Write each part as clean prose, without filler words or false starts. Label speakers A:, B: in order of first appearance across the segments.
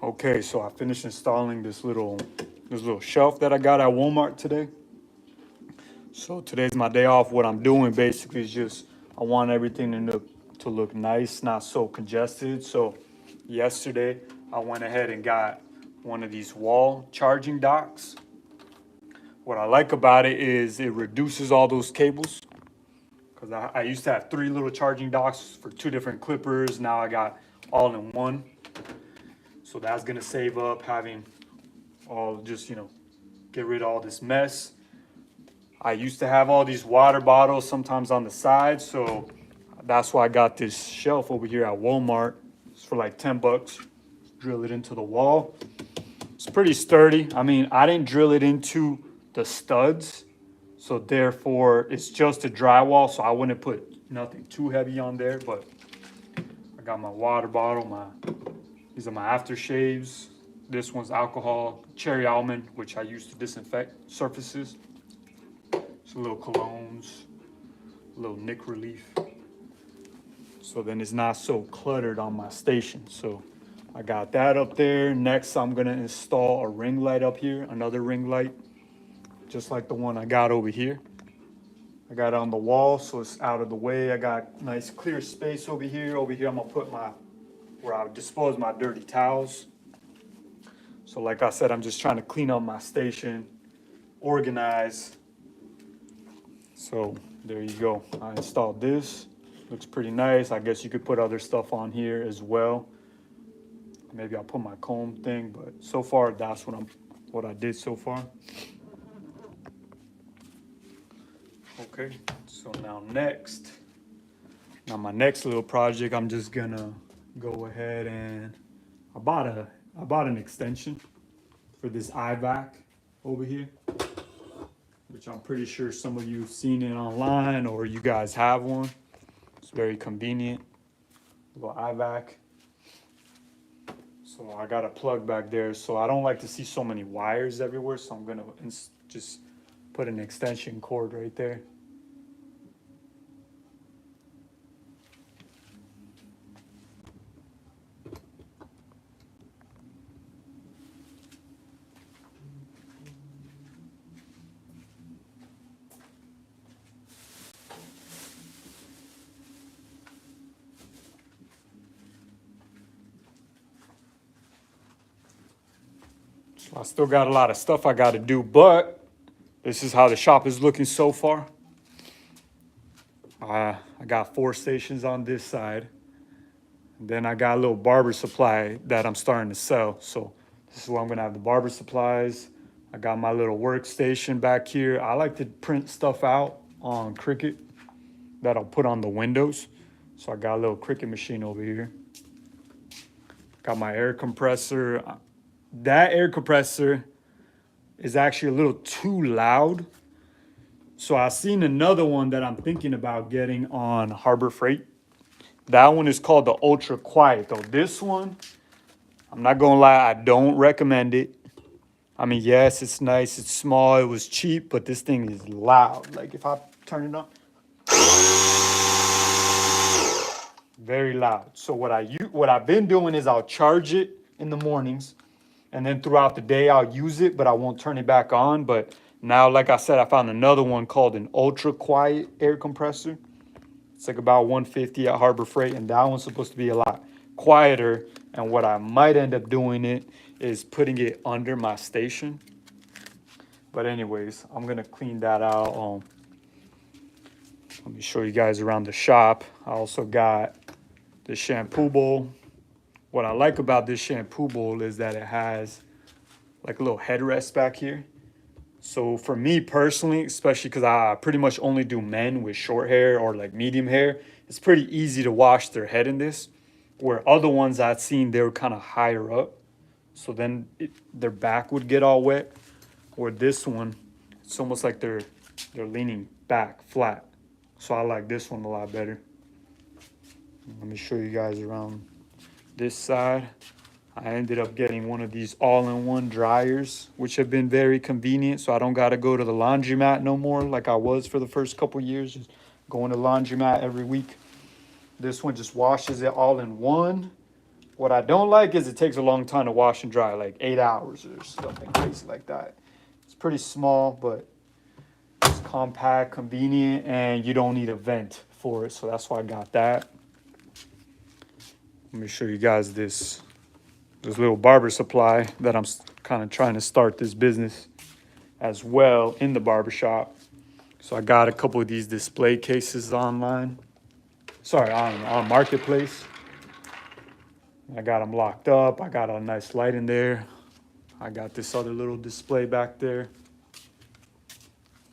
A: Okay, so I finished installing this little shelf that I got at Walmart today. So today's my day off. What I'm doing basically is just I want everything to look nice, not so congested. So yesterday I went ahead and got one of these wall charging docks. What I like about it is it reduces all those cables because I used to have three little charging docks for two different clippers. Now I got all in one. So that's gonna save up having all just, get rid of all this mess. I used to have all these water bottles sometimes on the side, so that's why I got this shelf over here at Walmart. It's for like 10 bucks. Drill it into the wall. It's pretty sturdy. I mean, I didn't drill it into the studs, so therefore it's just a drywall, so I wouldn't put nothing too heavy on there, but I got my water bottle, these are my aftershaves. This one's alcohol, cherry almond, which I use to disinfect surfaces. It's a little colognes, a little nick relief. So then it's not so cluttered on my station. So I got that up there. Next, I'm gonna install a ring light up here, another ring light, just like the one I got over here. I got it on the wall, so it's out of the way. I got nice clear space over here. Over here, I'm gonna put where I dispose my dirty towels. So like I said, I'm just trying to clean up my station, organize. So there you go. I installed this. Looks pretty nice. I guess you could put other stuff on here as well. Maybe I'll put my comb thing, but so far that's what I did so far. Okay, so now my next little project, I'm just gonna go ahead and I bought an extension for this IVAC over here, which I'm pretty sure some of you have seen it online or you guys have one. It's very convenient, little IVAC. So I got a plug back there. So I don't like to see so many wires everywhere. So I'm gonna just put an extension cord right there. So I still got a lot of stuff I got to do, but this is how the shop is looking so far. I got 4 stations on this side. And then I got a little barber supply that I'm starting to sell. So this is where I'm going to have the barber supplies. I got my little workstation back here. I like to print stuff out on Cricut that I'll put on the windows. So I got a little Cricut machine over here. Got my air compressor. That air compressor is actually a little too loud. So I've seen another one that I'm thinking about getting on Harbor Freight. That one is called the Ultra Quiet though. This one, I'm not gonna lie, I don't recommend it. I mean, yes, it's nice, it's small, it was cheap, but this thing is loud. Like if I turn it on, very loud. So what I've been doing is I'll charge it in the mornings, and then throughout the day I'll use it, but I won't turn it back on. But now, like I said, I found another one called an Ultra Quiet air compressor. It's like about 150 at Harbor Freight, and that one's supposed to be a lot quieter. And what I might end up doing it is putting it under my station. But anyways, I'm gonna clean that out. Let me show you guys around the shop. I also got the shampoo bowl. What I like about this shampoo bowl is that it has like a little headrest back here. So for me personally, especially because I pretty much only do men with short hair or like medium hair, it's pretty easy to wash their head in this. Where other ones I've seen, they were kind of higher up. So then their back would get all wet. Or this one, it's almost like they're leaning back flat. So I like this one a lot better. Let me show you guys around this side. I ended up getting one of these all-in-one dryers, which have been very convenient. So I don't got to go to the laundromat no more like I was for the first couple years, just going to the laundromat every week. This one just washes it all in one, What I don't like is it takes a long time to wash and dry, like 8 hours or something crazy like that. It's pretty small, but it's compact, convenient, and you don't need a vent for it. So that's why I got that. Let me show you guys this little barber supply that I'm kind of trying to start this business as well in the barber shop. So I got a couple of these display cases online. Sorry, on Marketplace. I got them locked up. I got a nice light in there. I got this other little display back there.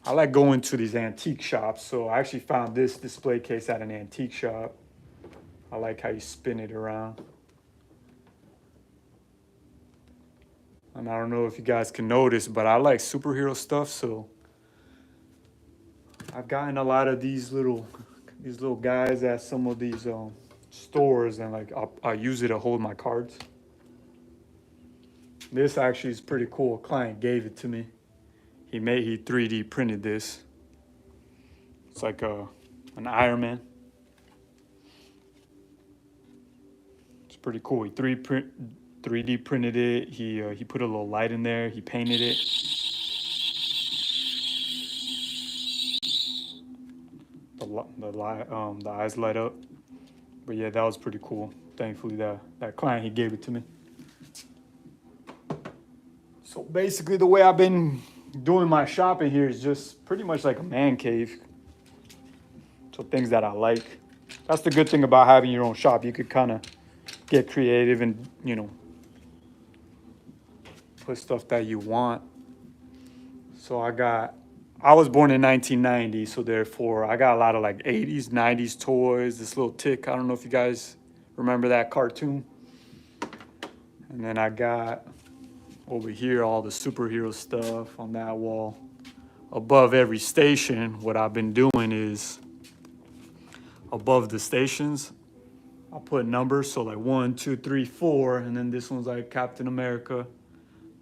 A: I like going to these antique shops. So I actually found this display case at an antique shop. I like how you spin it around. And I don't know if you guys can notice, but I like superhero stuff. So I've gotten a lot of these little guys at some of these stores, and like I'll use it to hold my cards. This actually is pretty cool. A client gave it to me. He 3D printed this. It's like an Iron Man. It's pretty cool. He 3D printed it. He put a little light in there. He painted it. The eyes light up. But yeah, that was pretty cool. Thankfully, that client, he gave it to me. So basically, the way I've been doing my shopping here is just pretty much like a man cave. So things that I like. That's the good thing about having your own shop. You could kind of get creative and, put stuff that you want. So I was born in 1990, so therefore I got a lot of like 80s, 90s toys. This little tick, I don't know if you guys remember that cartoon. And then I got over here all the superhero stuff on that wall. Above every station, what I've been doing is above the stations, I put numbers. So like 1, 2, 3, 4, and then this one's like Captain America.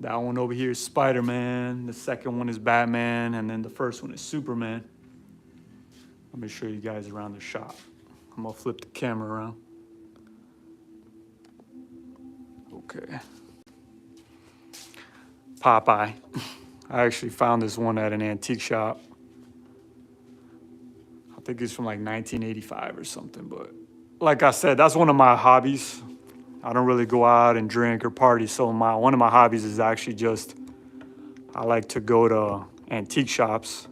A: That one over here is Spider-Man. The second one is Batman. And then the first one is Superman. Let me show you guys around the shop. I'm going to flip the camera around. Okay. Popeye. I actually found this one at an antique shop. I think it's from like 1985 or something. But like I said, that's one of my hobbies. I don't really go out and drink or party, so one of my hobbies is actually just I like to go to antique shops.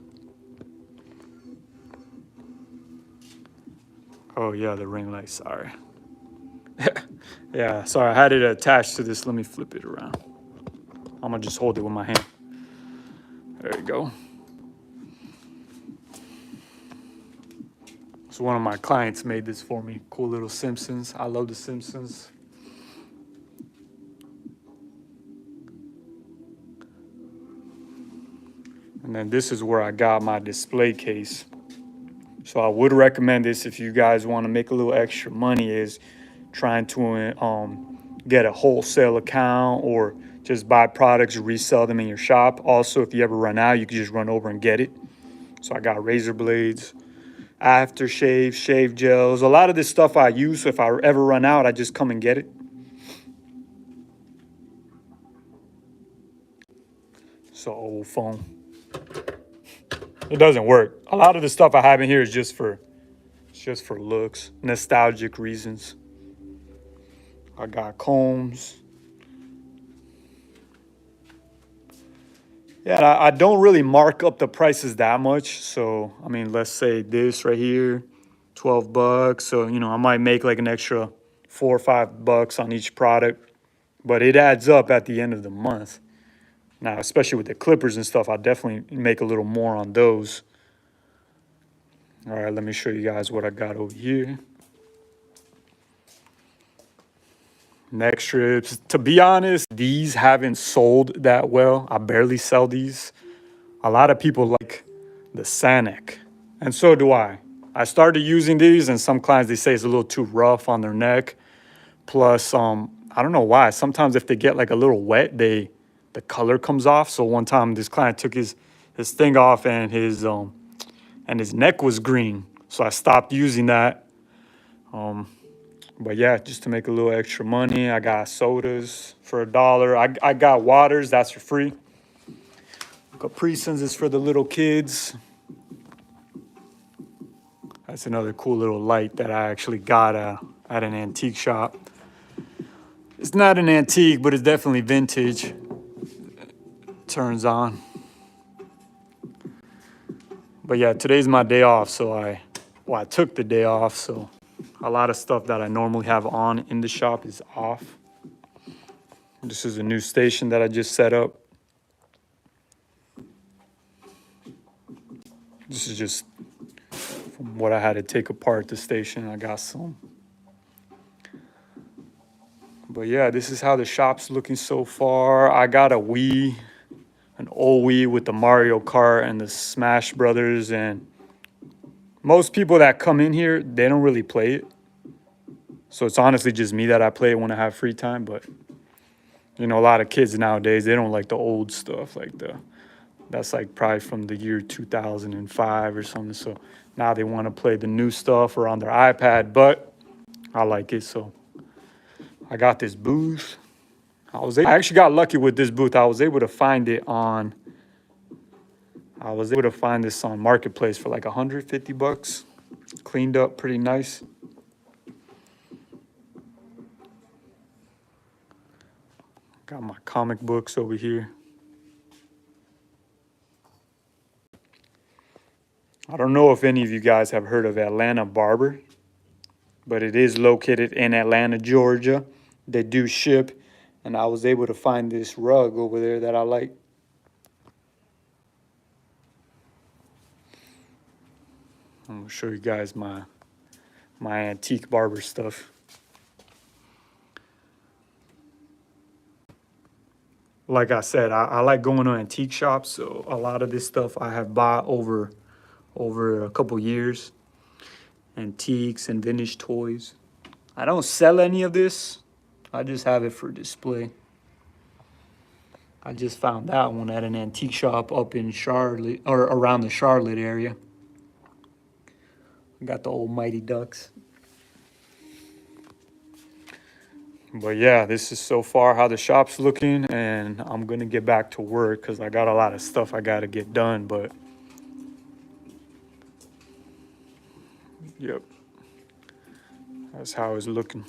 A: Oh yeah, the ring light, sorry. Yeah, sorry, I had it attached to this. Let me flip it around. I'm gonna just hold it with my hand. There you go. So one of my clients made this for me. Cool little Simpsons. I love the Simpsons. And then this is where I got my display case. So I would recommend this if you guys want to make a little extra money, is trying to get a wholesale account or just buy products, resell them in your shop. Also, if you ever run out, you can just run over and get it. So I got razor blades, aftershave, shave gels. A lot of this stuff I use, so if I ever run out, I just come and get it. So old phone. It doesn't work. A lot of the stuff I have in here is just for looks, nostalgic reasons. I got combs. Yeah, I don't really mark up the prices that much. So, I mean, let's say this right here, $12. So, I might make like an extra $4 or $5 on each product, but it adds up at the end of the month. Now, especially with the clippers and stuff, I definitely make a little more on those. All right, let me show you guys what I got over here. Neck strips. To be honest, these haven't sold that well. I barely sell these. A lot of people like the Sanic, and so do I. I started using these, and some clients, they say it's a little too rough on their neck. Plus, I don't know why. Sometimes if they get like a little wet, the color comes off. So one time this client took his thing off, and his neck was green. So I stopped using that. But yeah, just to make a little extra money, I got sodas for $1. I got waters, that's for free. Capri Suns is for the little kids. That's another cool little light that I actually got at an antique shop. It's not an antique, but it's definitely vintage. Turns on. But yeah, today's my day off, so I took the day off, so a lot of stuff that I normally have on in the shop is off. This is a new station that I just set up. This is just from what I had to take apart the station. I got some. But yeah, this is how the shop's looking so far. I got a Wii, an old Wii with the Mario Kart and the Smash Brothers, and most people that come in here, they don't really play it. So it's honestly just me that I play it when I have free time. But you know, a lot of kids nowadays, they don't like the old stuff, like that's like probably from the year 2005 or something. So now they want to play the new stuff or on their iPad, but I like it. So I got this booth. I actually got lucky with this booth. I was able to find this on Marketplace for like $150. Cleaned up pretty nice. Got my comic books over here. I don't know if any of you guys have heard of Atlanta Barber, but it is located in Atlanta, Georgia. They do ship, and I was able to find this rug over there that I like. I'm gonna show you guys my antique barber stuff. Like I said, I like going to antique shops, so a lot of this stuff I have bought over a couple years. Antiques and vintage toys. I don't sell any of this. I just have it for display. I just found that one at an antique shop up in Charlotte, or around the Charlotte area. I got the old Mighty Ducks. But yeah, this is so far how the shop's looking, and I'm gonna get back to work because I got a lot of stuff I gotta get done. But yep, that's how it's looking.